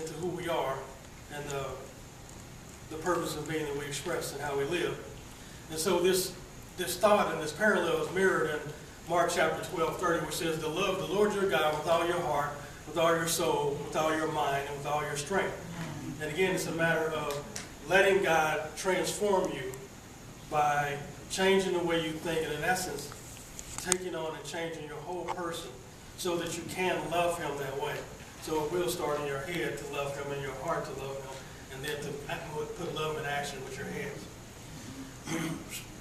into who we are and the purpose of being that we express and how we live. And so this thought and this parallel is mirrored in Mark chapter 12:30, which says, to love the Lord your God with all your heart, with all your soul, with all your mind, and with all your strength. And again, it's a matter of letting God transform you by changing the way you think, and in essence, taking on and changing your whole person so that you can love him that way. So it will start in your head to love him, in your heart to love him, and then to put love in action with your hands. We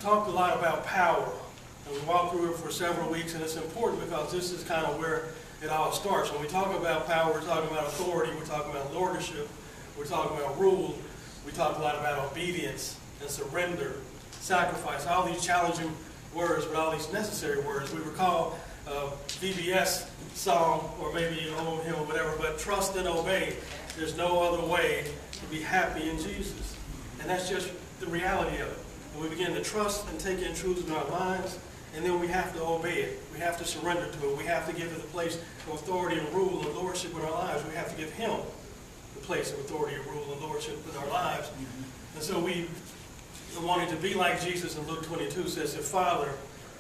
talked a lot about power, and we walked through it for several weeks, and it's important because this is kind of where it all starts. When we talk about power, we're talking about authority, we're talking about lordship, we're talking about rule, we talk a lot about obedience and surrender, sacrifice, all these challenging words, but all these necessary words. We recall VBS song, or maybe an old hymn or whatever, but trust and obey. There's no other way to be happy in Jesus. And that's just the reality of it. And we begin to trust and take in truths in our lives, and then we have to obey it. We have to surrender to it. We have to give it the place of authority and rule and lordship in our lives. We have to give him the place of authority and rule and lordship in our lives. And so we wanting to be like Jesus in Luke 22 says, Father,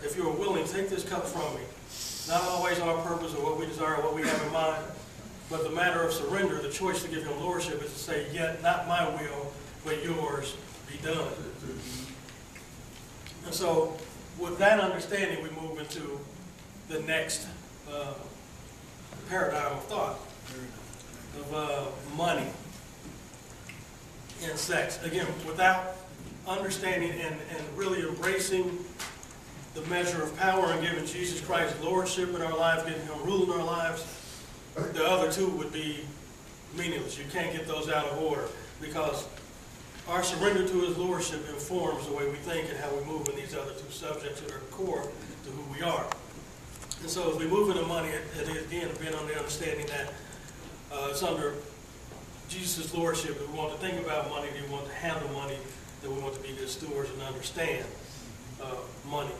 if you are willing, take this cup from me. Not always our purpose or what we desire or what we have in mind, but the matter of surrender, the choice to give him lordship is to say, yet not my will, but yours be done. And so with that understanding, we move into the next paradigm of thought of money and sex. Again, without understanding and really embracing the measure of power and giving Jesus Christ lordship in our lives, giving him rule in our lives, the other two would be meaningless. You can't get those out of order because our surrender to his lordship informs the way we think and how we move in these other two subjects that are core to who we are. And so as we move into money, it again been on the understanding that it's under Jesus' lordship that we want to think about money, that we want to handle money, that we want to be good stewards and understand money.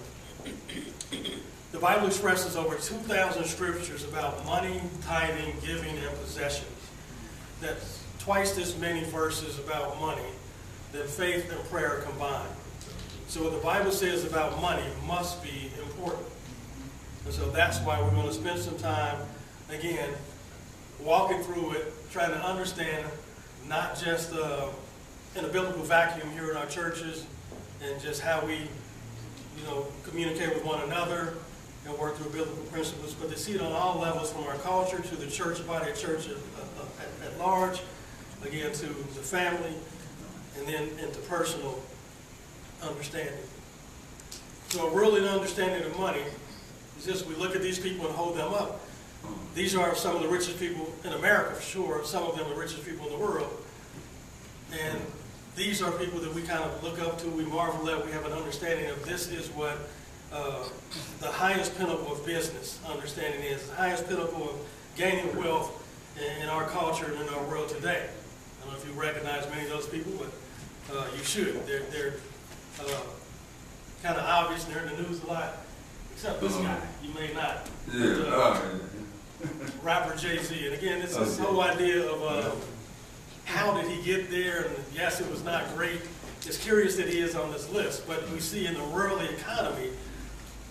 The Bible expresses over 2,000 scriptures about money, tithing, giving, and possessions. That's twice this many verses about money than faith and prayer combined. So what the Bible says about money must be important. And so that's why we're going to spend some time, again, walking through it, trying to understand not just in a biblical vacuum here in our churches and just how we communicate with one another and work through biblical principles, but to see it on all levels, from our culture to the church body, church at large, again to the family, and then into personal understanding. So really an understanding of money is just we look at these people and hold them up. These are some of the richest people in America, for sure. Some of them the richest people in the world. And these are people that we kind of look up to, we marvel at, we have an understanding of this is what the highest pinnacle of business understanding is, the highest pinnacle of gaining wealth in our culture and in our world today. I don't know if you recognize many of those people, but you should. They're kind of obvious and they're in the news a lot, except this guy. You may not. Rapper Jay-Z. And again, it's this whole idea of how did he get there? And yes, it was not great. It's curious that he is on this list, but we see in the worldly economy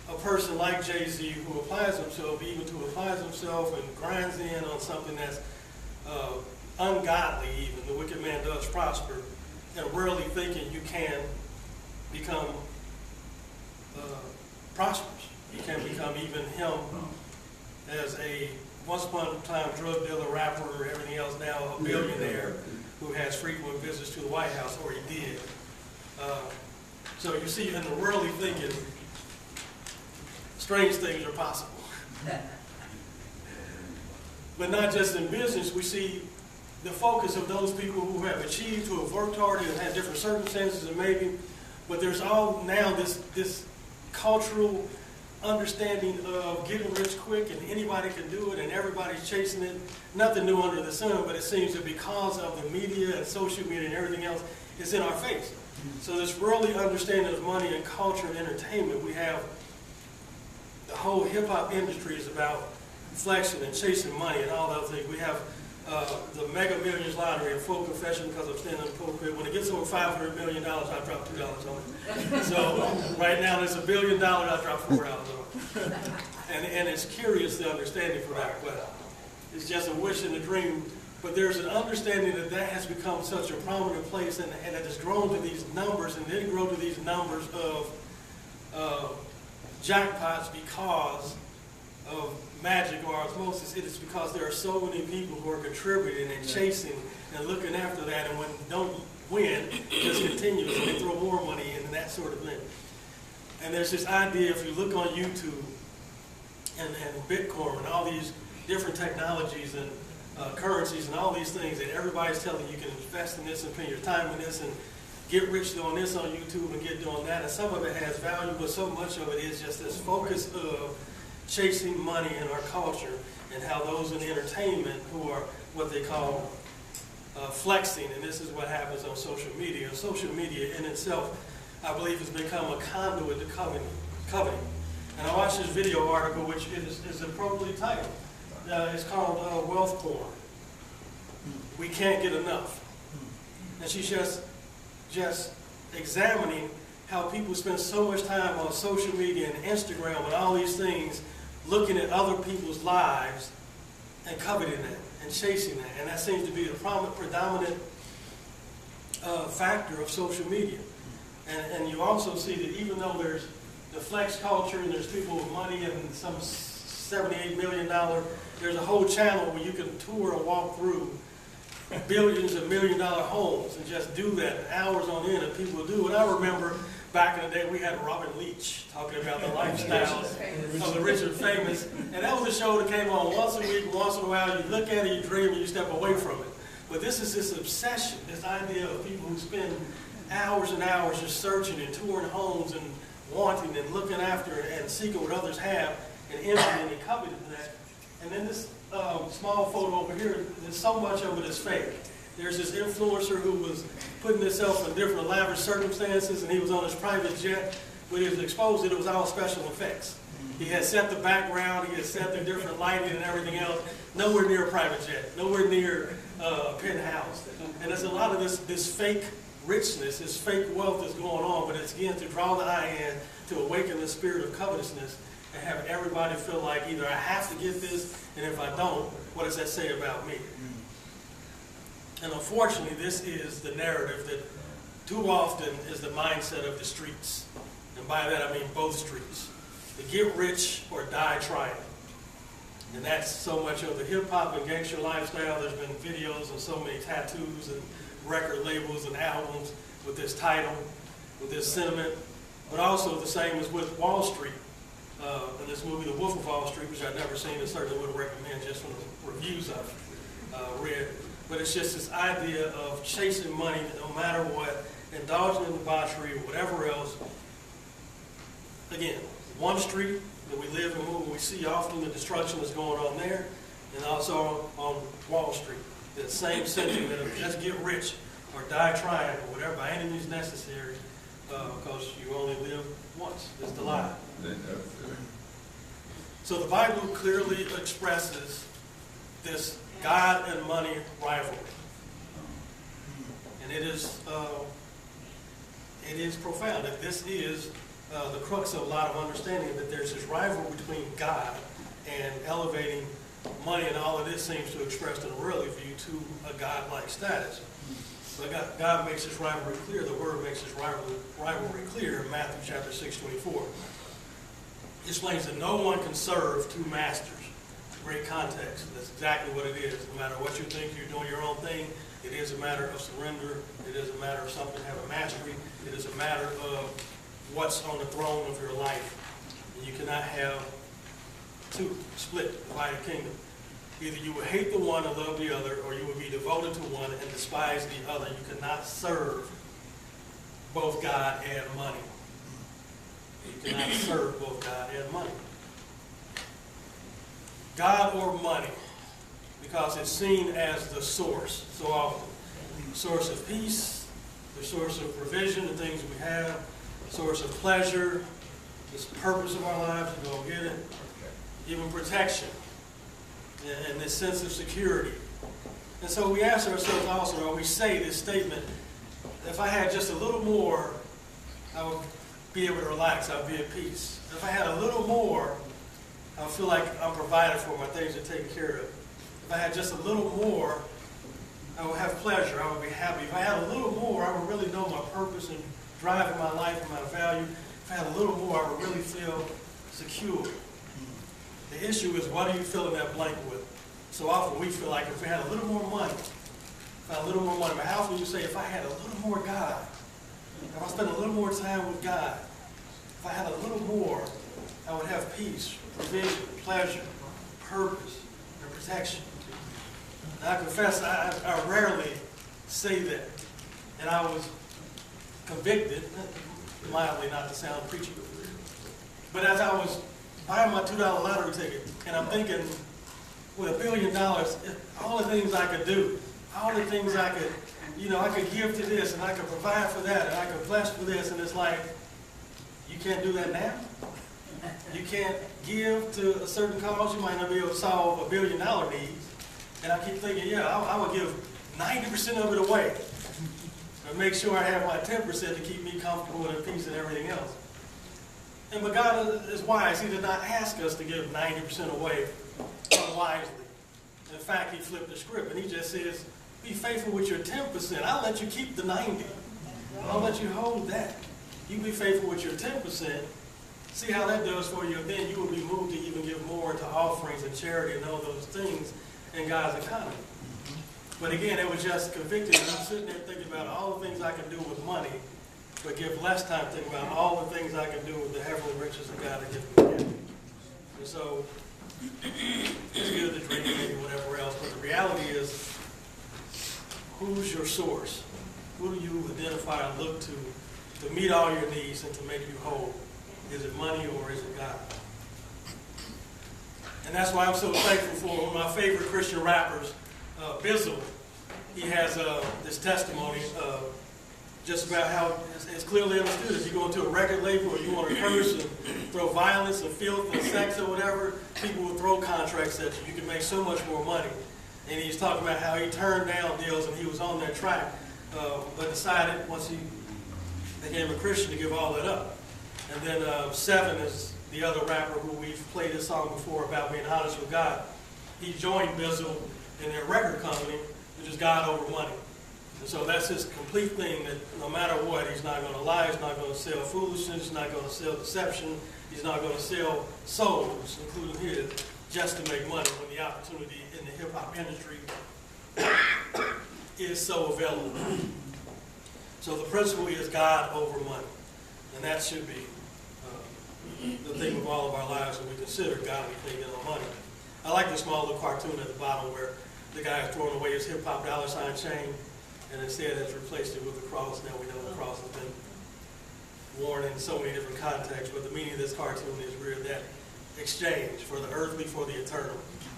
a person like Jay-Z who applies himself and grinds in on something that's ungodly even. The wicked man does prosper, and rarely thinking you can become prosperous. You can become even him as a once upon a time drug dealer, rapper, everything else, now a billionaire who has frequent visits to the White House, or he did. So you see in the worldly thinking, strange things are possible. But not just in business, we see the focus of those people who have achieved, who have worked hard and had different circumstances and maybe, but there's all now this cultural understanding of getting rich quick and anybody can do it and everybody's chasing it. Nothing new under the sun, but it seems that because of the media and social media and everything else, it's in our face. So this worldly understanding of money and culture and entertainment, we have the whole hip-hop industry is about flexing and chasing money and all those things. We have the Mega Millions lottery, in full confession because I'm standing in the pulpit. When it gets over $500 million, I drop $2 on it. So right now there's $1 billion, I drop $4 on it. And it's curious, the understanding for that, but it's just a wish and a dream. But there's an understanding that that has become such a prominent place, and it has grown to these numbers, and then grow to these numbers of jackpots because of magic or osmosis. It is because there are so many people who are contributing and chasing and looking after that, and when they don't win, it just continues, and they throw more money in and that sort of thing. And there's this idea, if you look on YouTube and Bitcoin and all these different technologies and currencies and all these things, and everybody's telling you can invest in this and put your time in this and get rich doing this on YouTube and get doing that, and some of it has value, but so much of it is just this focus of chasing money in our culture, and how those in entertainment who are what they call flexing, and this is what happens on social media. Social media in itself, I believe, has become a conduit to coveting. And I watched this video article, which is appropriately titled. It's called Wealth Porn. We can't get enough. And she's just examining how people spend so much time on social media and Instagram and all these things, looking at other people's lives and coveting that and chasing that. And that seems to be the predominant factor of social media. And you also see that even though there's the flex culture and there's people with money and some $78 million, there's a whole channel where you can tour and walk through billions and million-dollar homes and just do that hours on end, and people do. And I remember back in the day we had Robin Leach talking about the lifestyles of the rich and famous, and that was a show that came on once a week, once in a while. You look at it, you dream, and you step away from it. But this is this obsession, this idea of people who spend hours and hours just searching and touring homes and wanting and looking after and seeking what others have and envying and coveting that. And then this small photo over here, there's so much of it is fake. There's this influencer who was putting himself in different elaborate circumstances, and he was on his private jet. When he was exposed, it was all special effects. He had set the background, he had set the different lighting and everything else. Nowhere near a private jet, nowhere near a penthouse. And there's a lot of this fake richness, this fake wealth that's going on, but it's again to draw the eye in, to awaken the spirit of covetousness, and have everybody feel like either I have to get this, and if I don't, what does that say about me? And unfortunately, this is the narrative that too often is the mindset of the streets. And by that I mean both streets. To get rich or die trying. And that's so much of the hip-hop and gangster lifestyle. There's been videos and so many tattoos and record labels and albums with this title, with this sentiment. But also the same as with Wall Street. In this movie, The Wolf of Wall Street, which I've never seen and certainly wouldn't recommend just from the reviews I've read. But it's just this idea of chasing money no matter what, indulging in debauchery or whatever else. Again, one street that we live and move, and we see often the destruction that's going on there, and also on Wall Street. That same sentiment of just get rich or die trying or whatever, by any means necessary, because you only live once. It's the lie. So the Bible clearly expresses this God and money rivalry. And it is profound. That this is the crux of a lot of understanding, that there's this rivalry between God and elevating money, and all of this seems to express in a worldly view to a God-like status. But God makes this rivalry clear. The Word makes this rivalry clear in Matthew chapter 6:24. It explains that no one can serve two masters. Great context. That's exactly what it is. No matter what you think, you're doing your own thing. It is a matter of surrender. It is a matter of something to have a mastery. It is a matter of what's on the throne of your life. And you cannot have two split, divided kingdom. Either you would hate the one and love the other, or you would be devoted to one and despise the other. You cannot serve both God and money. You cannot serve both God and money. God or money, because it's seen as the source so often. The source of peace, the source of provision, the things we have, the source of pleasure, this purpose of our lives to go get it, even protection, and this sense of security. And so we ask ourselves also, or we say this statement, if I had just a little more, I would be able to relax, I would be at peace. If I had a little more, I would feel like I'm provided for, my things are taken care of. If I had just a little more, I would have pleasure, I would be happy. If I had a little more, I would really know my purpose and drive in my life and my value. If I had a little more, I would really feel secure. The issue is, what are you filling that blank with? So often we feel like if we had a little more money, but how often you say, if I had a little more God, if I spent a little more time with God, if I had a little more, I would have peace, provision, pleasure, purpose, and protection. And I confess, I rarely say that. And I was convicted, mildly, not to sound preachy, but as I was buying my $2 lottery ticket, and I'm thinking, with $1 billion, all the things I could do, all the things I could, I could give to this, and I could provide for that, and I could bless for this, and it's like, you can't do that now? You can't give to a certain cause, you might not be able to solve $1 billion needs. And I keep thinking, I would give 90% of it away, and make sure I have my 10% to keep me comfortable and at peace and everything else. But God is wise. He did not ask us to give 90% away unwisely. In fact, he flipped the script and he just says, be faithful with your 10%. I'll let you keep the 90. I'll let you hold that. You be faithful with your 10%. See how that does for you. And then you will be moved to even give more into offerings and charity and all those things in God's economy. But again, it was just convicted. I'm sitting there thinking about all the things I can do with money, but give less time thinking about all the things I can do with the heavenly riches of God that gives me. And so, it's good to drink, maybe whatever else, but the reality is, who's your source? Who do you identify and look to meet all your needs and to make you whole? Is it money or is it God? And that's why I'm so thankful for one of my favorite Christian rappers, Bizzle. He has this testimony just about how it's clearly understood. If you go into a record label or you want to curse and throw violence and filth and sex or whatever, people will throw contracts at you. You can make so much more money. And he's talking about how he turned down deals and he was on that track, but decided once he became a Christian to give all that up. And then Seven is the other rapper who we've played this song before about being honest with God. He joined Bizzle in their record company, which is God over money. And so that's his complete thing, that no matter what, he's not going to lie, he's not going to sell foolishness, he's not going to sell deception, he's not going to sell souls, including his, just to make money when the opportunity in the hip-hop industry is so available. So the principle is God over money. And that should be the thing of all of our lives when we consider God and thinking on money. I like the small little cartoon at the bottom where the guy is throwing away his hip-hop dollar sign chain and instead has replaced it with a cross. Now we know the cross has been worn in so many different contexts, but the meaning of this cartoon is really that exchange for the earthly for the eternal.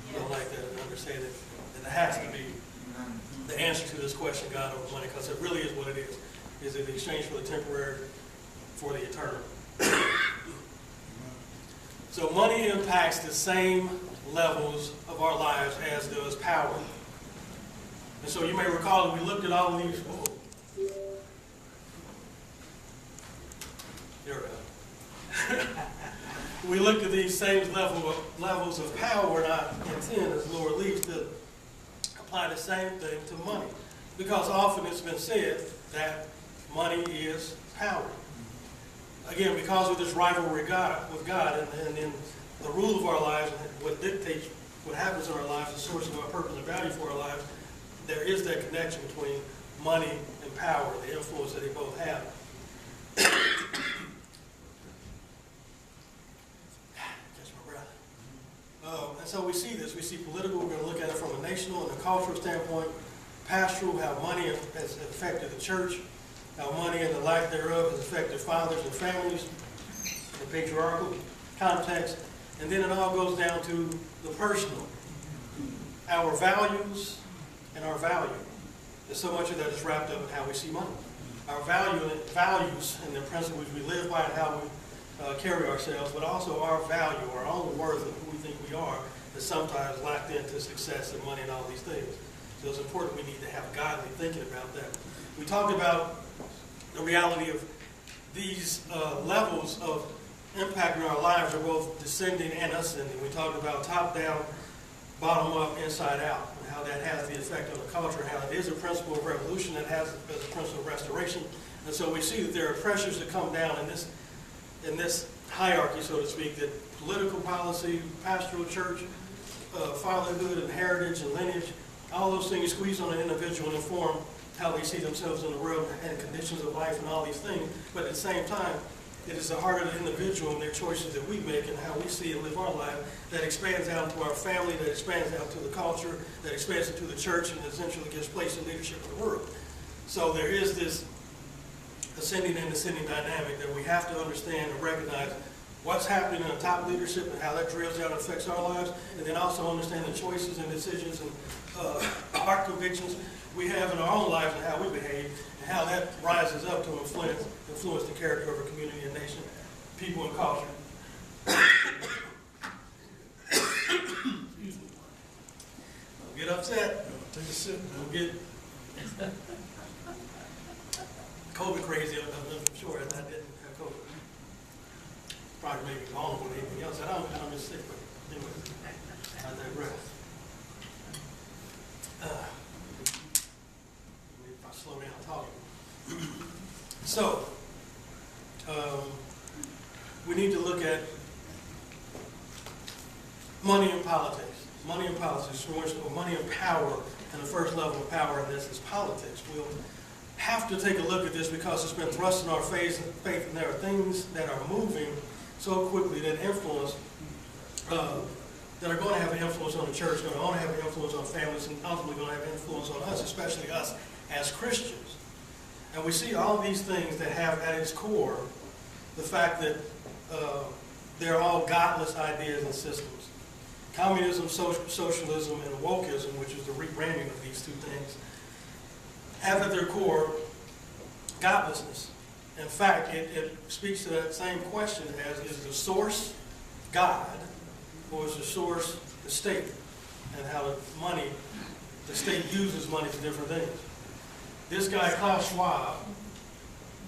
I don't like that and understand it. And it has to be the answer to this question, God over money, because it really is what it is. Is it the exchange for the temporary for the eternal? So money impacts the same levels of our lives as does power. And so you may recall that we looked at all of these. There we go. We looked at these same levels of power, and I intend, as the Lord leads, to apply the same thing to money. Because often it's been said that money is power. Again, because of this rivalry with God and in the rule of our lives and what dictates what happens in our lives, the source of our purpose and value for our lives, there is that connection between money and power, the influence that they both have. Catch my breath. And so we see this. We see political. We're going to look at it from a national and a cultural standpoint. Pastoral, how money has affected the church, how money and the life thereof has affected fathers and families in the patriarchal context. And then it all goes down to the personal. Our values and our value. There's so much of that is wrapped up in how we see money. Our values and the principles we live by and how we carry ourselves, but also our value, our own worth of who we think we are, is sometimes locked into success and money and all these things. So it's important we need to have godly thinking about that. We talked about the reality of these levels of impact in our lives are both descending and ascending. We talked about top-down, bottom-up, inside-out, and how that has the effect on the culture, how it is a principle of revolution that has a principle of restoration. And so we see that there are pressures that come down in this hierarchy, so to speak, that political policy, pastoral church, fatherhood and heritage and lineage, all those things squeeze on an individual and inform how they see themselves in the world and conditions of life and all these things. But at the same time, it is the heart of the individual and their choices that we make and how we see and live our life that expands out to our family, that expands out to the culture, that expands into the church, and essentially gives place in leadership of the world. So there is this ascending and descending dynamic that we have to understand and recognize what's happening in the top leadership and how that drills down and affects our lives, and then also understand the choices and decisions and our convictions we have in our own lives and how we behave, and how that rises up to influence the character of a community and nation, people, and culture. Don't get upset. Take a sip. Don't get COVID crazy. I'm sure I didn't have COVID. Probably maybe vulnerable to anything else. I'm just sick, but anyway, I digress. If I slow down talking. So, we need to look at money and politics. Money and politics, money and power, and the first level of power in this is politics. We'll have to take a look at this because it's been thrust in our face, and there are things that are moving so quickly that influence, that are going to have an influence on the church, going to have an influence on families, and ultimately going to have an influence on us, especially us as Christians. And we see all these things that have at its core the fact that they're all godless ideas and systems. Communism, socialism, and wokeism, which is the rebranding of these two things, have at their core godlessness. In fact, it speaks to that same question as, is the source God, or is the source the state? And how the state uses money for different things. This guy, Klaus Schwab,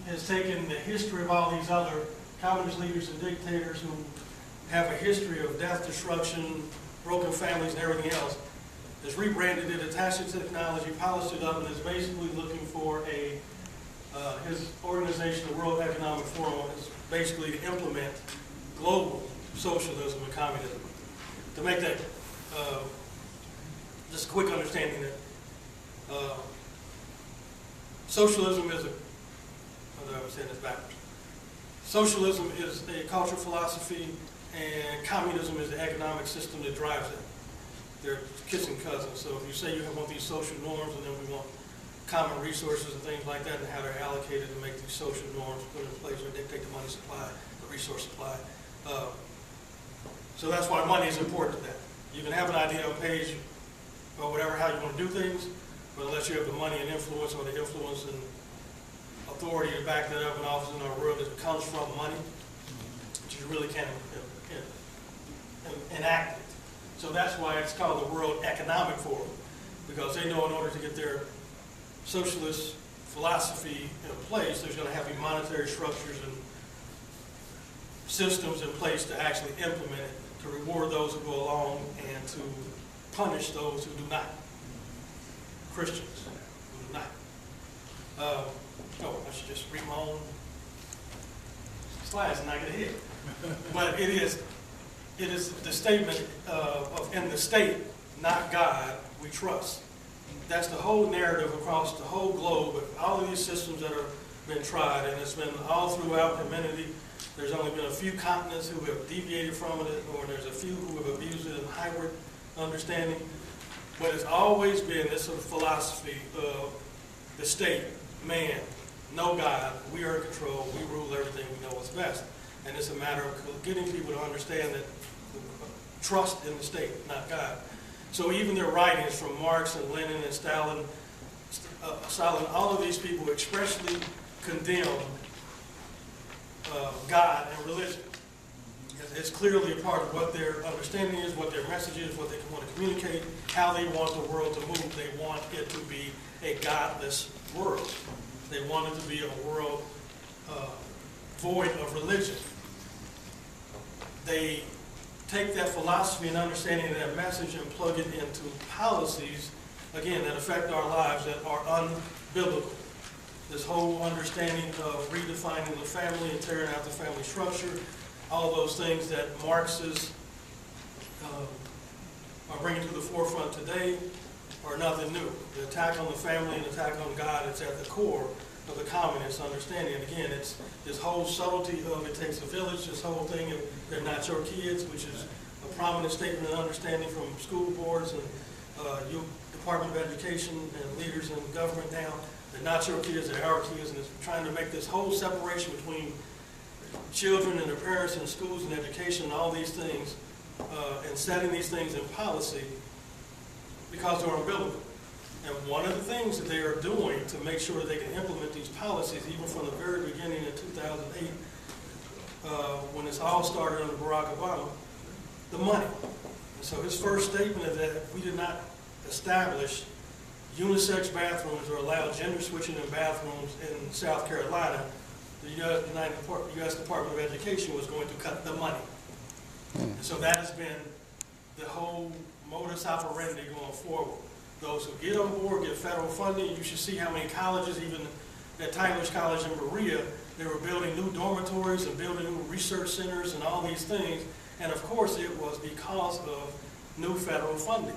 has taken the history of all these other communist leaders and dictators who have a history of death, destruction, broken families, and everything else, has rebranded it, attached it to technology, polished it up, and is basically looking for his organization, the World Economic Forum, is basically to implement global socialism and communism. To make that just a quick understanding that socialism is I'm saying this backwards. Socialism is a cultural philosophy, and communism is the economic system that drives it. They're kissing cousins. So if you say you want these social norms, and then we want common resources and things like that, and how they're allocated to make these social norms put in place or dictate the money supply, the resource supply. So that's why money is important to that. You can have an idea on page or whatever, how you want to do things, but unless you have the money and influence, or the influence and authority to back that up in office in our world that comes from money, you really can't enact it. So that's why it's called the World Economic Forum, because they know in order to get their socialist philosophy in place, there's going to have to be monetary structures and systems in place to actually implement it, to reward those who go along and to punish those who do not. Christians who do not. I should just read my own slides and not get ahead. But it is the statement of in the state, not God, we trust. That's the whole narrative across the whole globe of all of these systems that have been tried, and it's been all throughout humanity. There's only been a few continents who have deviated from it, or there's a few who have abused it in hybrid understanding. But it's always been this sort of philosophy of the state, man, no God, we are in control, we rule everything, we know what's best. And it's a matter of getting people to understand that trust in the state, not God. So even their writings from Marx and Lenin and Stalin, all of these people expressly condemn God and religion. It's clearly a part of what their understanding is, what their message is, what they want to communicate, how they want the world to move. They want it to be a godless world. They want it to be a world void of religion. They take that philosophy and understanding of that message and plug it into policies, again, that affect our lives that are unbiblical. This whole understanding of redefining the family and tearing out the family structure, all those things that Marxists are bringing to the forefront today are nothing new. The attack on the family and attack on God is at the core of the communist understanding. And again, it's this whole subtlety of it takes a village, this whole thing of they're not your kids, which is a prominent statement and understanding from school boards and Department of Education and leaders in government now. They're not your kids, they're our kids, and it's trying to make this whole separation between children and their parents and schools and education and all these things, and setting these things in policy because they're unbiblical. And one of the things that they are doing to make sure that they can implement these policies, even from the very beginning in 2008, when this all started under Barack Obama, the money. And so his first statement is that if we did not establish unisex bathrooms or allow gender switching in bathrooms in South Carolina, the U.S. Department of Education was going to cut the money. And so that has been the whole modus operandi going forward. Those who get on board get federal funding. You should see how many colleges, even at Tyler's College in Berea, they were building new dormitories and building new research centers and all these things. And of course it was because of new federal funding.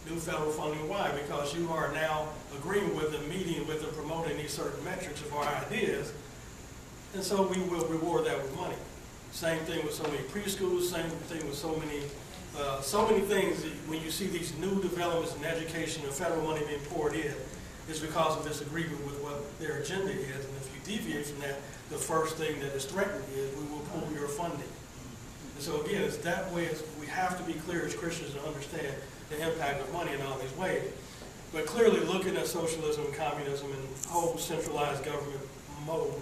New federal funding, why? Because you are now agreeing with them, meeting with them, promoting these certain metrics of our ideas. And so we will reward that with money. Same thing with so many preschools, same thing with so many things. When you see these new developments in education and federal money being poured in, it's because of this agreement with what their agenda is. And if you deviate from that, the first thing that is threatened is we will pull your funding. And so again, it's that way. We have to be clear as Christians to understand the impact of money in all these ways. But clearly looking at socialism and communism and whole centralized government mode,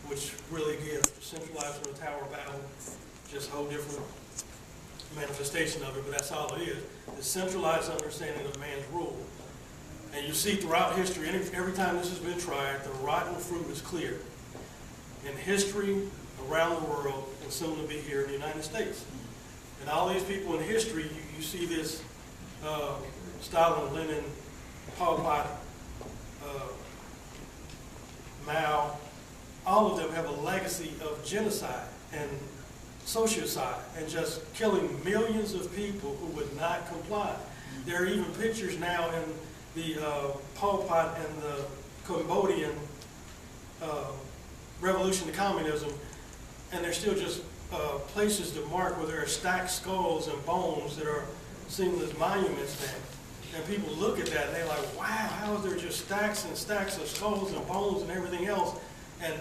which really again, centralized from the Tower of Babel, just a whole different manifestation of it, but that's all it is. The centralized understanding of man's rule. And you see throughout history, every time this has been tried, the rotten fruit is clear. In history, around the world, and soon to be here in the United States. And all these people in history, you see this Stalin, Lenin, Pol Pot, Mao, all of them have a legacy of genocide and sociocide and just killing millions of people who would not comply. There are even pictures now in the Pol Pot and the Cambodian revolution to communism, and they're still just places to mark where there are stacked skulls and bones that are seen as monuments there. And people look at that and they're like, wow, how is there just stacks and stacks of skulls and bones and everything else, and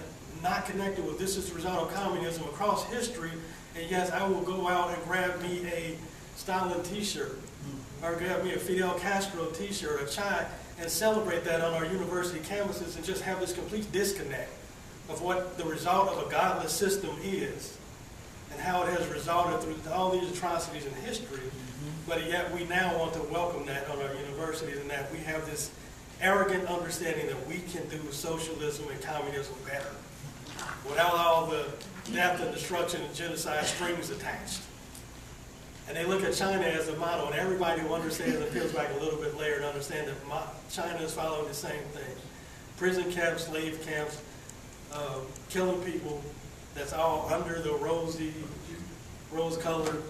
not connected with this is the result of communism across history. And yes, I will go out and grab me a Stalin t-shirt or grab me a Fidel Castro t-shirt, a chai, and celebrate that on our university campuses and just have this complete disconnect of what the result of a godless system is and how it has resulted through all these atrocities in history. But yet we now want to welcome that on our universities, and that we have this arrogant understanding that we can do socialism and communism better without all the death and destruction and genocide strings attached. And they look at China as a model, and everybody who understands and peels back a little bit later to understand that China is following the same thing. Prison camps, slave camps, killing people, that's all under the rose-colored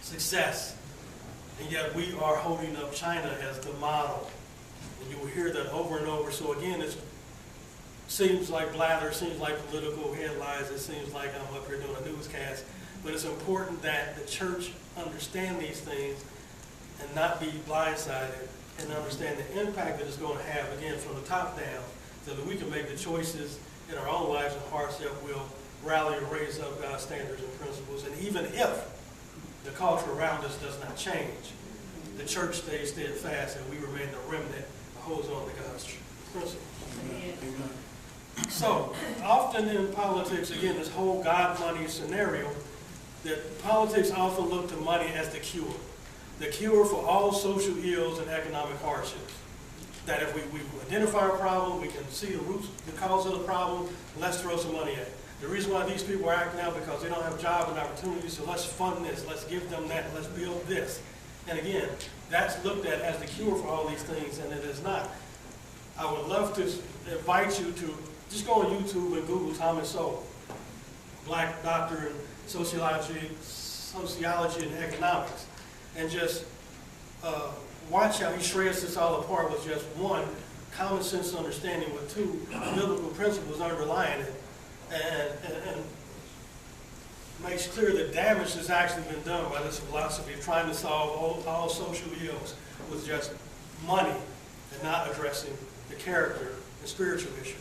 success. And yet we are holding up China as the model. And you will hear that over and over. So again, it seems like blather, seems like political headlines, it seems like I'm up here doing a newscast. But it's important that the church understand these things and not be blindsided, and understand the impact that it's going to have, again, from the top down, so that we can make the choices in our own lives and hearts that will rally and raise up God's standards and principles. And even if the culture around us does not change, the church stays steadfast and we remain the remnant that holds on to God's principles. Amen. So, often in politics, again, this whole God money scenario, that politics often look to money as the cure for all social ills and economic hardships. That if we identify a problem, we can see the cause of the problem, let's throw some money at it. The reason why these people are acting out because they don't have jobs and opportunities, so let's fund this, let's give them that, let's build this. And again, that's looked at as the cure for all these things, and it is not. I would love to invite you to just go on YouTube and Google Thomas Sowell, black doctor in sociology and economics, and just watch how he shreds this all apart with just one, common sense understanding, with two, biblical principles underlying it, and makes clear the damage that's actually been done by this philosophy of trying to solve all social ills with just money and not addressing the character and spiritual issues.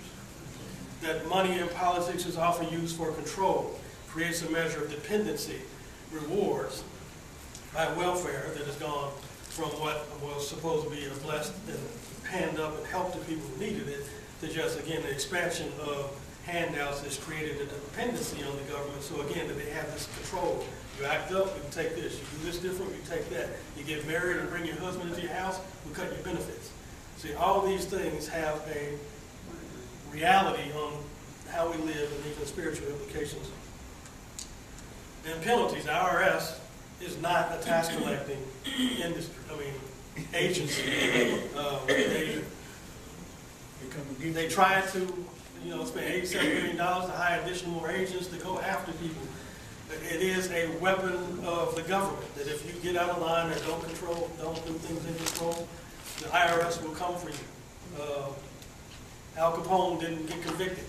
That money in politics is often used for control, creates a measure of dependency, rewards by welfare that has gone from what was supposed to be a blessed and hand up and help to people who needed it, to just, again, the expansion of handouts that's created a dependency on the government. So again, that they have this control. You act up, you take this. You do this different, you take that. You get married and bring your husband into your house, we cut your benefits. See, all these things have a reality on how we live and even spiritual implications. And penalties, the IRS is not a tax collecting industry, agency. They try to, spend $87 million to hire additional more agents to go after people. It is a weapon of the government that if you get out of line and don't do things in control, the IRS will come for you. Al Capone didn't get convicted.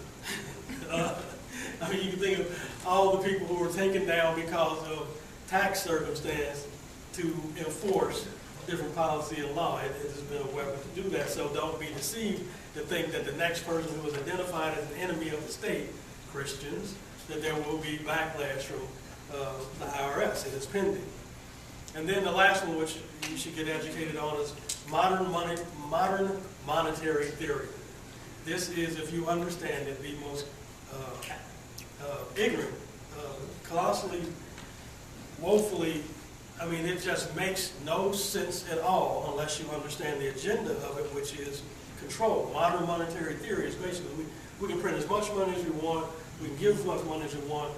You can think of all the people who were taken down because of tax circumstance to enforce different policy and law. It has been a weapon to do that. So don't be deceived to think that the next person who is identified as an enemy of the state, Christians, that there will be backlash from the IRS. It is pending. And then the last one, which you should get educated on, is modern monetary theory. This is, if you understand it, the most ignorant, colossally, woefully, it just makes no sense at all unless you understand the agenda of it, which is control. Modern monetary theory is basically we can print as much money as we want, we can give as much money as we want.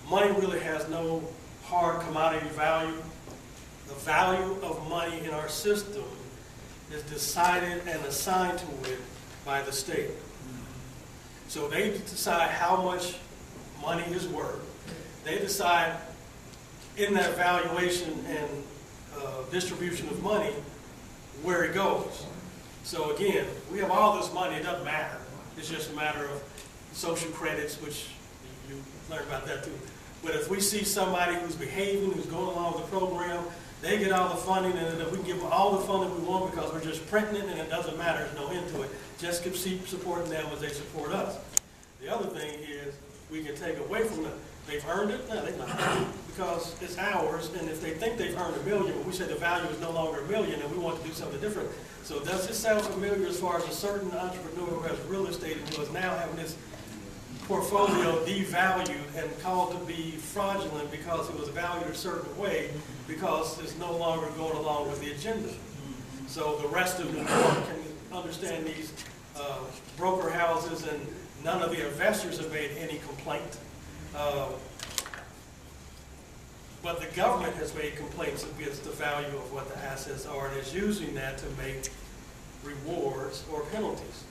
Money really has no hard commodity value. The value of money in our system is decided and assigned to it by the state. So they decide how much money is worth. They decide in that valuation and distribution of money where it goes. So again, we have all this money, it doesn't matter. It's just a matter of social credits, which you learn about that too. But if we see somebody who's behaving, who's going along with the program, they get all the funding, and if we can give them all the funding we want because we're just printing it and it doesn't matter, there's no end to it. Just keep supporting them as they support us. The other thing is we can take away from them. They've earned it? No, they've not earned it because it's ours, and if they think they've earned $1 million, but we say the value is no longer $1 million and we want to do something different. So does this sound familiar as far as a certain entrepreneur who has real estate and who is now having this portfolio devalued and called to be fraudulent because it was valued a certain way because it's no longer going along with the agenda. So the rest of New York can understand these broker houses, and none of the investors have made any complaint. But the government has made complaints against the value of what the assets are and is using that to make rewards or penalties.